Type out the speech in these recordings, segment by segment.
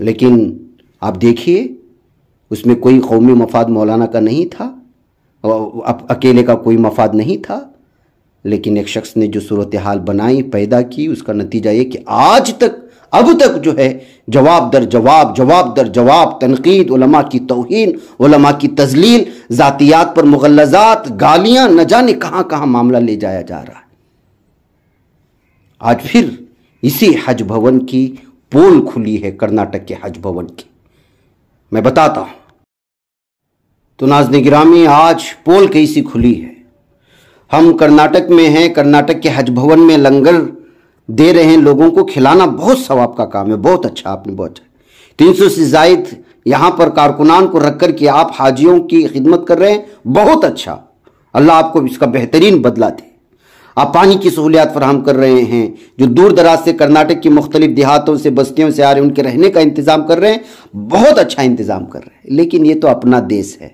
لیکن آپ دیکھیے اس میں کوئی قومی مفاد مولانا کا نہیں تھا، اکیلے کا کوئی مفاد نہیں تھا، لیکن ایک شخص نے جو صورتحال بنائی، پیدا کی، اس کا نتیجہ یہ کہ آج تک اب تک جو ہے جواب در جواب، جواب در جواب، تنقید، علماء کی توہین، علماء کی تذلیل، ذاتیات پر مغلظات، گالیاں، نہ جانے کہاں کہاں معاملہ لے جایا جا رہا ہے۔ آج پھر اسی حج بھون کی پول کھلی ہے، کرناٹک کے حج بھون کی، میں بتاتا ہوں۔ تو ناظرین گرامی، آج پول کیسی کھلی ہے؟ ہم کرناٹک میں ہیں، کرناٹک کے حج بھون میں لنگر دے رہے ہیں، لوگوں کو کھلانا بہت ثواب کا کام ہے، بہت اچھا، آپ نے بہت اچھا 300 سے زائد یہاں پر کارکنان کو رکھ کر کے آپ حاجیوں کی خدمت کر رہے ہیں، بہت اچھا، اللہ آپ کو اس کا بہترین بدلہ دے۔ آپ پانی کی سہولیات فراہم کر رہے ہیں، جو دور دراز سے کرناٹک کی مختلف دیہاتوں سے، بستیوں سے آ رہے ہیں، ان کے رہنے کا انتظام کر رہے ہیں، بہت اچھا انتظام کر رہے ہیں۔ لیکن یہ تو اپنا دیس ہے،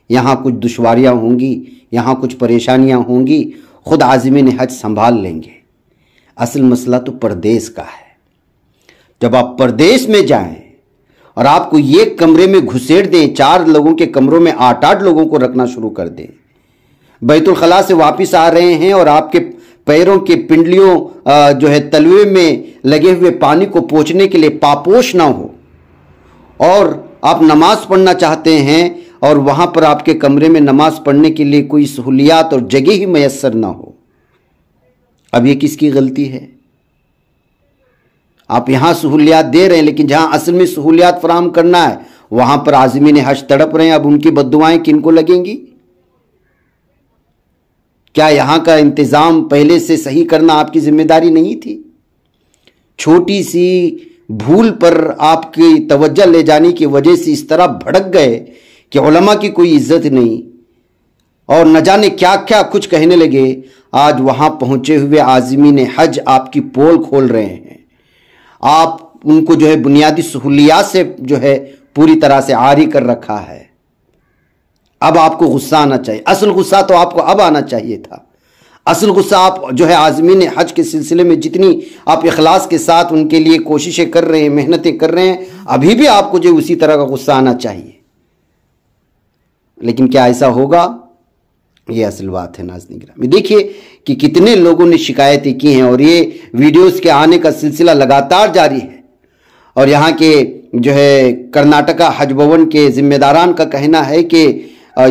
یہاں کچھ دشواریاں ہوں گی، یہاں کچھ پریشانیاں ہوں گی، خود عازمین حج سنبھال لیں گے۔ اصل مسئلہ تو پردیس کا ہے۔ جب آپ پردیس میں جائیں اور آپ کو ایک کمرے میں گھسیڑ دیں، 4 لوگوں کے کمروں میں 8 لوگوں کو رکھنا شروع کر دیں، بیت الخلاء سے واپس آ رہے ہیں اور آپ کے پیروں کے پنڈلیوں جو ہے تلوے میں لگے ہوئے پانی کو پوچھنے کے لیے پاپوش نہ ہو، اور آپ نماز پڑھنا چاہتے ہیں اور وہاں پر آپ کے کمرے میں نماز پڑھنے کے لیے کوئی سہولیات اور جگہ ہی میسر نہ ہو، اب یہ کس کی غلطی ہے؟ آپ یہاں سہولیات دے رہے ہیں، لیکن جہاں اصل میں سہولیات فراہم کرنا ہے وہاں پر عازمین حج تڑپ رہے ہیں۔ اب ان کی بددعائیں کن کو لگیں گی؟ کیا یہاں کا انتظام پہلے سے صحیح کرنا آپ کی ذمہ داری نہیں تھی؟ چھوٹی سی بھول پر آپ کی توجہ لے جانے کی وجہ سے اس طرح بھڑک گئے کہ علماء کی کوئی عزت نہیں، اور نہ جانے کیا کیا کچھ کہنے لگے۔ آج وہاں پہنچے ہوئے عازمین حج آپ کی پول کھول رہے ہیں، آپ ان کو جو ہے بنیادی سہولیات سے جو ہے پوری طرح سے عاری کر رکھا ہے۔ اب آپ کو غصہ آنا چاہیے، اصل غصہ تو آپ کو اب آنا چاہیے تھا۔ اصل غصہ آپ جو ہے عازمین حج کے سلسلے میں جتنی آپ اخلاص کے ساتھ ان کے لیے کوششیں کر رہے ہیں، محنتیں کر رہے ہیں، ابھی بھی آپ کو جو اسی طرح کا غصہ آنا چاہیے۔ لیکن کیا ایسا ہوگا؟ یہ اصل بات ہے ناظرین گرامی۔ دیکھیے کہ کتنے لوگوں نے شکایتیں کی ہیں، اور یہ ویڈیوز کے آنے کا سلسلہ لگاتار جاری ہے، اور یہاں کے جو ہے کرناٹکا حج بھون کے ذمہ داران کا کہنا ہے کہ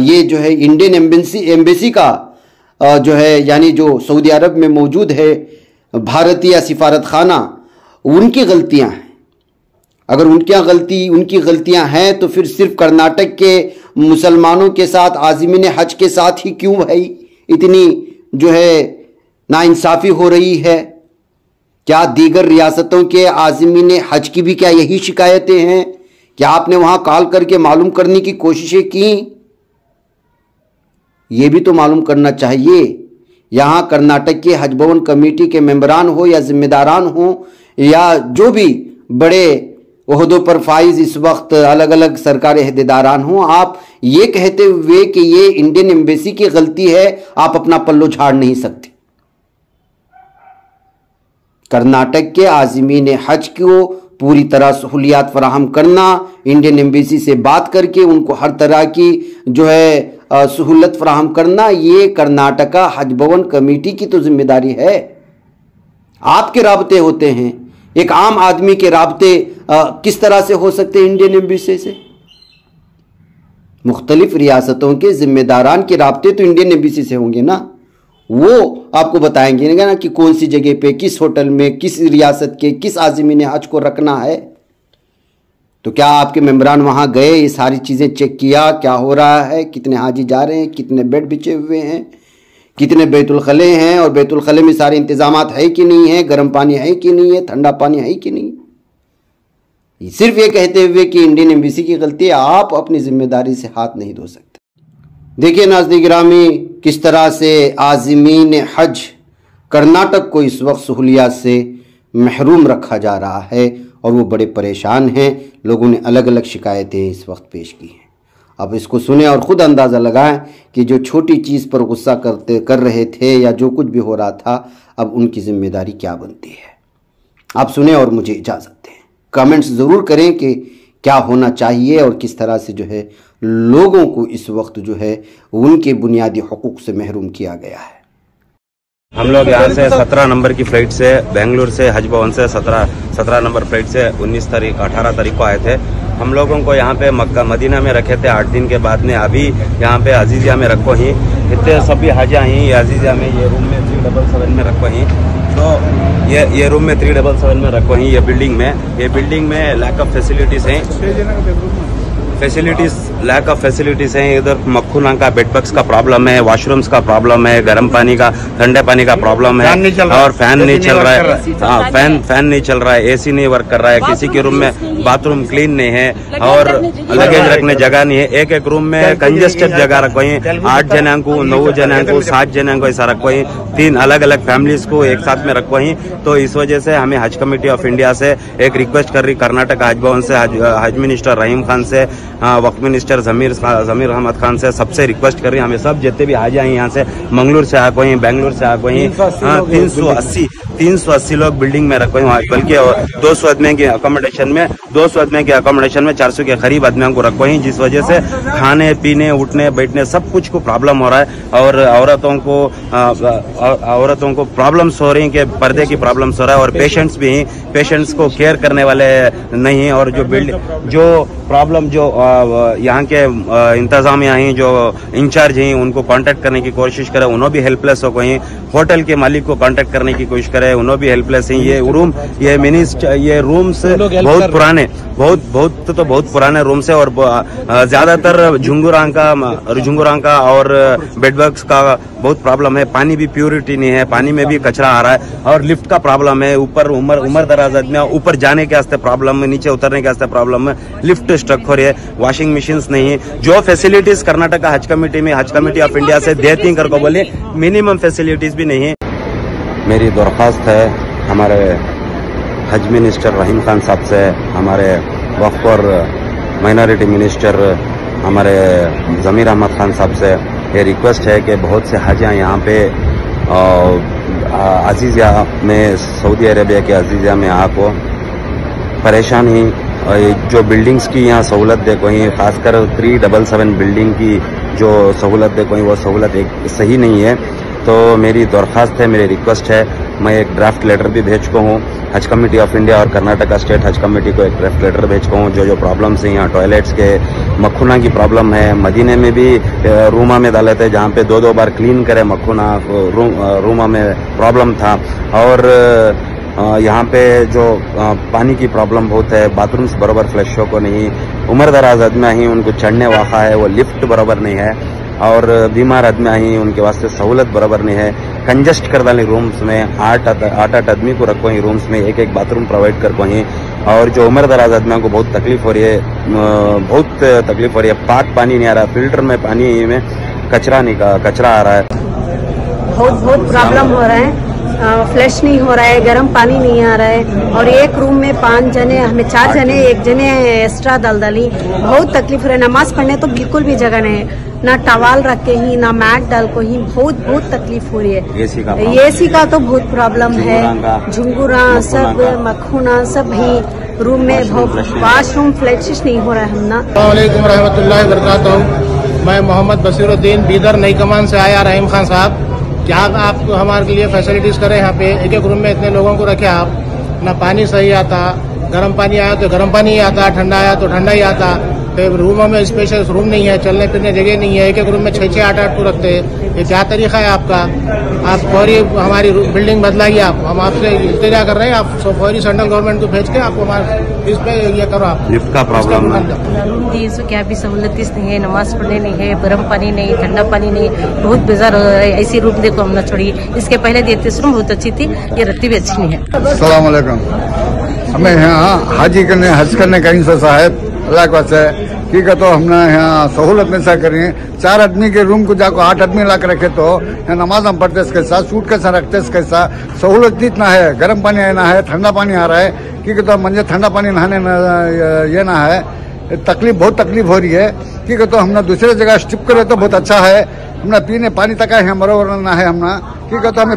یہ جو ہے انڈین ایمبیسی کا جو ہے، یعنی جو سعودی عرب میں موجود ہے بھارتیہ سفارت خانہ، ان کی غلطیاں ہیں۔ اگر ان کی غلطیاں ہیں تو پھر صرف کرناٹک کے مسلمانوں کے ساتھ، عازمین حج کے ساتھ ہی کیوں بھائی اتنی جو ہے ناانصافی ہو رہی ہے؟ کیا دیگر ریاستوں کے عازمین حج کی بھی کیا یہی شکایتیں ہیں؟ کیا آپ نے وہاں کال کر کے معلوم کرنے کی کوششیں کی؟ یہ بھی تو معلوم کرنا چاہیے۔ یہاں کرناٹک کے حج بھون کمیٹی کے ممبران ہو یا ذمہ داران ہوں یا جو بھی بڑے عہدوں پر فائز اس وقت الگ الگ سرکاری عہدیداران ہوں، آپ یہ کہتے ہوئے کہ یہ انڈین ایمبیسی کی غلطی ہے، آپ اپنا پلو جھاڑ نہیں سکتے۔ کرناٹک کے عازمین حج کو پوری طرح سہولیات فراہم کرنا، انڈین ایمبیسی سے بات کر کے ان کو ہر طرح کی جو ہے سہولت فراہم کرنا، یہ کرناٹکا حج بھون کمیٹی کی تو ذمہ داری ہے۔ آپ کے رابطے ہوتے ہیں، ایک عام آدمی کے رابطے کس طرح سے ہو سکتے ہیں انڈین ایمبیسی سے؟ مختلف ریاستوں کے ذمہ داران کے رابطے تو انڈین ایمبیسی سے ہوں گے نا، وہ آپ کو بتائیں گے نا کہ کون سی جگہ پہ، کس ہوٹل میں، کس ریاست کے کس عازمین حج کو رکھنا ہے۔ تو کیا آپ کے ممبران وہاں گئے، یہ ساری چیزیں چیک کیا کیا ہو رہا ہے، کتنے حاجی جا رہے ہیں، کتنے بیڈ بچے ہوئے ہیں، کتنے بیت الخلے ہیں، اور بیت الخلے میں سارے انتظامات ہے کہ نہیں ہے، گرم پانی ہے کہ نہیں ہے، ٹھنڈا پانی ہے کہ نہیں؟ صرف یہ کہتے ہوئے کہ انڈین ایمبیسی کی غلطی ہے، آپ اپنی ذمہ داری سے ہاتھ نہیں دھو سکتے۔ دیکھیے ناظرین گرامی، کس طرح سے عازمین حج کرناٹک کو اس وقت سہولیات سے محروم رکھا جا رہا ہے، اور وہ بڑے پریشان ہیں۔ لوگوں نے الگ الگ شکایتیں اس وقت پیش کی ہیں۔ اب اس کو سنیں اور خود اندازہ لگائیں کہ جو چھوٹی چیز پر غصہ کر رہے تھے یا جو کچھ بھی ہو رہا تھا، اب ان کی ذمہ داری کیا بنتی ہے۔ آپ سنیں اور مجھے اجازت دیں۔ کمنٹس ضرور کریں کہ کیا ہونا چاہیے اور کس طرح سے جو ہے لوگوں کو اس وقت جو ہے ان کے بنیادی حقوق سے محروم کیا گیا ہے۔ ہم لوگ یہاں سے 17 نمبر کی فلائٹ سے بنگلور سے حج بھون سے 17 نمبر فلائٹ سے 18 تاریخ کو آئے تھے۔ ہم لوگوں کو یہاں پہ مکہ مدینہ میں رکھے تھے 8 دن کے بعد میں ابھی یہاں پہ عزیزیہ میں رکھو ہی اتنے سبھی حاجہ ہی عزیزیہ میں یہ روم میں 377 میں رکھو ہی تو یہ روم میں 377 میں رکھو ہی یہ بلڈنگ میں لیک آف فیسلٹیز ہیں لیک آف فیسلٹیز ہیں۔ ادھر مکھونہ کا بیڈ بگس کا پرابلم ہے، واش رومز کا پرابلم ہے، گرم پانی کا ٹھنڈے پانی کا پرابلم ہے اور فین نہیں چل رہا ہے، فین نہیں چل رہا ہے، اے سی نہیں ورک کر رہا ہے، کسی کے روم میں باتھ روم کلین نہیں ہے اور لگیج رکھنے جگہ نہیں ہے۔ ایک روم میں کنجسٹڈ جگہ رکھو ہی 8 جنوں کو 9 جنوں کو 7 جنوں کو ایسا رکھو ہی 3 الگ فیملیز کو ایک ساتھ میں رکھو ہی۔ تو اس وجہ سے ہمیں حج کمیٹی آف انڈیا سے ایک ریکویسٹ کر رہی کرناٹک حج بھون سے حج منسٹر رحیم خان سے وقت منسٹر ضمیر احمد خان سے سب سے ریکویسٹ کر رہی ہمیں سب جتنے بھی حاجی ہیں یہاں سے منگلور سے آ کوئی بنگلور سے آ کوئی 380 لوگ بلڈنگ میں رکھو بلکہ 200 آدمی کی اکوموڈیشن میں 400 کے قریب آدمیوں کو رکھو ہی، جس وجہ سے کھانے پینے اٹھنے بیٹھنے سب کچھ کو پرابلم ہو رہا ہے اور عورتوں کو پرابلمس ہو رہی ہیں کہ پردے کی پرابلمس ہو رہا ہے اور پیشنٹس بھی ہیں، پیشنٹس کو کیئر کرنے والے نہیں اور جو پرابلم جو یہاں کے انتظامیہ ہیں جو انچارج ہیں ان کو کانٹیکٹ کرنے کی کوشش کرے، انہوں بھی ہیلپ لیس ہو گئے، ہوٹل کے مالک کو کانٹیکٹ کرنے کی کوشش کرے، انہوں بھی ہیلپ لیس ہیں۔ یہ رومس بہت پرانے بہت پرانے رومس ہے اور زیادہ تر جھنگوراں کا اور بیڈ بگس کا بہت پرابلم ہے۔ پانی بھی پیورٹی نہیں ہے، پانی میں بھی کچرا آ رہا ہے اور لفٹ کا پرابلم ہے، اوپر عمر دراز آدمی اوپر جانے کے واسطے پرابلم ہے، نیچے اترنے کے واسطے پرابلم ہے، لفٹ اسٹرک ہو رہی ہے، واشنگ مشینز نہیں ہے۔ جو facilities Karnataka Hajj committee of India سے دیتی کر کو بولے منیمم فیسلٹیز بھی نہیں ہے۔ میری درخواست ہے ہمارے حج منسٹر رحیم خان صاحب سے، ہمارے وقف اور مائنورٹی منسٹر ہمارے ضمیر احمد خان صاحب سے یہ ریکویسٹ ہے کہ بہت سے حاجیاں یہاں پہ عزیزیہ میں سعودی عربیہ کے عزیزیہ میں آپ کو پریشان ہی جو بلڈنگز کی یہاں سہولت دیکھو ہی خاص کر 377 بلڈنگ کی جو سہولت دیکھو ہی وہ سہولت ایک صحیح نہیں ہے۔ تو میری درخواست ہے، میری ریکویسٹ ہے، میں ایک ڈرافٹ لیٹر بھی بھیج کو ہوں حج کمیٹی آف انڈیا اور کرناٹک اسٹیٹ حج کمیٹی کو ایک ڈرافٹ لیٹر بھیج کو ہوں جو پرابلمس ہیں یہاں ٹوائلٹس کے مکھونہ کی پرابلم ہے، مدینے میں بھی روما میں ڈالے تھے جہاں پہ 2 بار کلین کرے مکھونہ روما میں پرابلم تھا اور یہاں پہ جو پانی کی پرابلم بہت ہے، باتھ رومس برابر فلش کو نہیں، عمر دراز آدمی ہیں ان کو چڑھنے واقع ہے، وہ لفٹ برابر نہیں ہے اور بیمار آدمی ہیں ان کے واسطے سہولت برابر نہیں ہے۔ کنجسٹ کر ڈالی رومس میں 8 آدمی کو رکھو ہی رومس میں ایک باتھ روم پرووائڈ کر کو ہی اور جو عمر دراز آدمیوں کو بہت تکلیف ہو رہی ہے، پاک پانی نہیں آ رہا، فلٹر میں پانی میں کچرا آ رہا ہے، بہت پرابلم ہو رہا ہے، فلش نہیں ہو رہا ہے، گرم پانی نہیں آ رہا ہے اور ایک روم میں 5 جنے، ہمیں 4 جنے، ایک جنے ایکسٹرا ڈالی، بہت تکلیف ہو رہا ہے۔ نماز پڑھنے تو بالکل بھی جگہ نہیں ہے، نہ ٹاول رکھ کے ہی نہ میٹ ڈال کو ہی، بہت تکلیف ہو رہی ہے۔ اے سی کا تو بہت پرابلم ہے، جھنگوراں سب مکھونہ سب ہی روم میں واش روم فلیش نہیں ہو رہا ہے۔ السلام علیکم ورحمۃ اللہ وبرکاتہ۔ میں محمد بصیر الدین بیدر نئی کمان سے آیا۔ رحیم خان صاحب کیا آپ ہمارے لیے فیسلٹیز کریں؟ یہاں پہ ایک روم میں اتنے لوگوں کو رکھے آپ، نہ پانی صحیح آتا، گرم پانی آیا تو گرم پانی ہی آتا، ٹھنڈا آیا تو ٹھنڈا ہی آتا، روموں میں اسپیشل روم نہیں ہے، چلنے پھرنے جگہ نہیں ہے، ایک روم میں 6 8 کو رکھتے ہیں۔ یہ کیا طریقہ ہے آپ کا؟ آپ فوری ہماری بلڈنگ بدلائیے، ہم آپ سے التجا کر رہے ہیں، آپ فوری سینٹرل گورنمنٹ کو بھیج کے آپ کو ہمارے اس پہ یہ کرو، آپ لفٹ کا پرابلم ہے جی، اس کیا بھی سہولت نہیں ہے، نماز پڑھنے نہیں ہے، گرم پانی نہیں، ٹھنڈا پانی نہیں، بہت بیزار ہو رہا ہے۔ ایسی روم دیکھو ہم نہ چھوڑیے، اس کے پہلے دیتے روم بہت اچھی تھی، یہ رتی بھی اچھی نہیں ہے۔ السلام علیکم۔ ہمیں یہاں حج کرنے کا انسا صاحب اللہ کا سے ٹھیک ہے، تو ہم نے یہاں سہولت میں سے کری ہے، 4 آدمی کے روم کو جا کو 8 آدمی لا کے رکھے تو یہاں نماز ہم پڑھتے اس کے ساتھ، سوٹ کیسا رکھتے اس کے ساتھ، سہولت اتنا ہے، گرم پانی آنا ہے، ٹھنڈا پانی آ رہا ہے، ٹھیک ہے، تو مجھے ٹھنڈا پانی نہانے یہ نہ ہے، بہت تکلیف ہو رہی ہے، ٹھیک ہے، تو ہم نے دوسرے جگہ شفٹ کرے تو بہت اچھا ہے، ہم نے پینے پانی تک ہے برابر نہ ہے، ہم نے ٹھیک ہے، تو ہمیں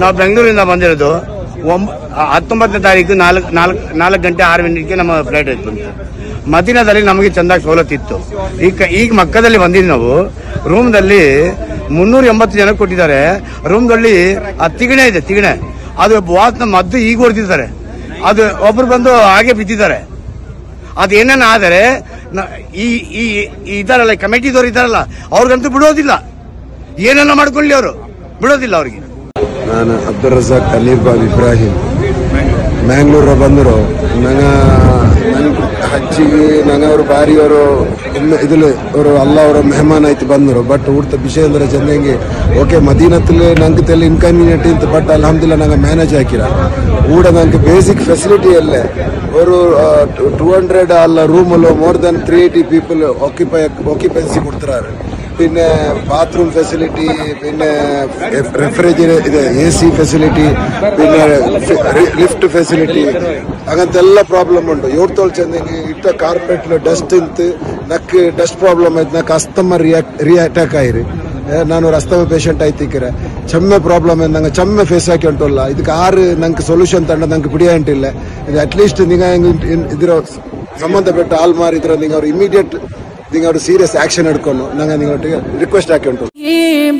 ನಾವು ಬೆಂಗಳೂರಿಂದ ಬಂದಿರೋದು 19ನೇ ತಾರೀಕು 4 ಗಂಟೆ 6 ಮಿನಿಟ್ಗೆ ನಮ್ಮ ಫ್ಲೈಟ್ ಇತ್ತು। ಮದೀನಾದಲ್ಲಿ ನಮಗೆ ಚಂದಾಗಿ ಸವಲತ್ತು ಇತ್ತು। ಈಗ ಮಕ್ಕದಲ್ಲಿ ಬಂದಿದ್ದು ನಾವು ರೂಮ್ದಲ್ಲಿ 380 ಜನ ಕೊಟ್ಟಿದ್ದಾರೆ। ರೂಮ್ದಲ್ಲಿ ಆ ತಿಗಣೆ ಇದೆ, ತಿಗಣೆ ಅದು ವಾಸನ ಮದ್ದು ಈಗ ಹೊಡೆದಿದ್ದಾರೆ, ಅದು ಒಬ್ರು ಬಂದು ಹಾಗೆ ಬಿದ್ದಿದ್ದಾರೆ। ಅದೇನೇನು ಆದರೆ ಈ ಇದಾರಲ್ಲ ಕಮಿಟಿದವ್ರು ಇದಾರಲ್ಲ ಅವ್ರಿಗಂತೂ ಬಿಡೋದಿಲ್ಲ, ಏನೆಲ್ಲ ಮಾಡ್ಕೊಳ್ಳಿ ಅವರು ಬಿಡೋದಿಲ್ಲ ಅವ್ರಿಗೆ। ನಾನು ಅಬ್ದುಲ್ ರಜಾಕ್ ಅಲೀರ್ಬಾಬ್ ಇಬ್ರಾಹಿಂ ಮ್ಯಾಂಗ್ಳೂರ ಬಂದರು। ಹಜ್ಜಿಗೆ ಅವರು ಬಾರಿಯವರು ಇದಿಲ್ಲ ಅವರು ಅಲ್ಲ ಅವರ ಮೆಹಮಾನ್ ಆಯ್ತು ಬಂದರು। ಬಟ್ ಊಟ ವಿಷಯ ಅಂದ್ರೆ ಚಂದಂಗೆ ಓಕೆ ಮದೀನത്തിൽ ನಂಗೆ ತೆಲ್ಲ ಇನ್ಕನ್ವೀನಿಯಂಟ್ ಇತ್ತು, ಬಟ್ ಅಲ್ಹಮ್ದುಲಿಲ್ಲಾಹ್ ನಂಗೆ ಮ್ಯಾನೇಜ್ ಹಾಕಿರ ಊಟ ನಂಗೆ ಬೇಸಿಕ್ ಫೆಸಿಲಿಟಿ ಅಲ್ಲೇ ഒരു 200 അല്ല റൂമിലോ മോർ ദാൻ 380 പീപ്പിൾ ഓക്യുപ്പൻസി കൊടുത്തിറാറ്। പിന്നെ ബാത്റൂം ഫെസിലിറ്റി, പിന്നെ റെഫ്രിജറേറ്റർ ഇത് AC ഫെസിലിറ്റി, പിന്നെ ಲಿಫ್ಟ್ ಫೆಸಿಲಿಟಿ അങ്ങനത്തെ ಎಲ್ಲ ಪ್ರಾಬ್ಲಮ್ ಉಂಟು। ಇವತ್ತೋಳು ಚೆಂದಂಗೆ ಇಟ್ಟ ಕಾರ್ಪೆಟ್ಲು ಡಸ್ಟ್ ಇಂತು ನಕ್ಕೆ ಡಸ್ಟ್ ಪ್ರಾಬ್ಲಮ್ ಆಯ್ತು, ನಕ್ಕೆ ಅಸ್ತಮ ರಿಯಾಟಾಕ್ ಆಯ್ರಿ। ನಾನು ഒരു ಅಸ್ತಮ ಪೇಷಂಟ್ ಆಯ್ತಿಕ್ಕರೆ ಚಮ್ಮೆ ಪ್ರಾಬ್ಲಮ್ ನಂಗೆ ಚಮ್ಮೆ ಫೇಸ್ ಹಾಕಿ ಉಂಟಲ್ಲ, ಇದಕ್ಕೆ ಆರು ನಂಗೆ ಸೊಲ್ಯೂಷನ್ ತಂಡ ನಂಗೆ പിടിയായിട്ടില്ല। ಇದು ಅಟ್ಲೀಸ್ಟ್ നിങ്ങൾ ഇതിರ ಸಂಬಂಧಪಟ್ಟ ಆಲ್ ಮಾರಿದ್ರೆ നിങ്ങൾ ಅವರು ಇಮಿಡಿಯೇಟ್ നിങ്ങൾ ಸೀರಿಯಸ್ ಆಕ್ಷನ್ എടുക്കുന്നു ನಂಗೆ ನಿങ്ങളೊಟ್ಟಿಗೆ ರಿಕ್ವೆಸ್ಟ್ ಹಾಕಿ ಉಂಟು।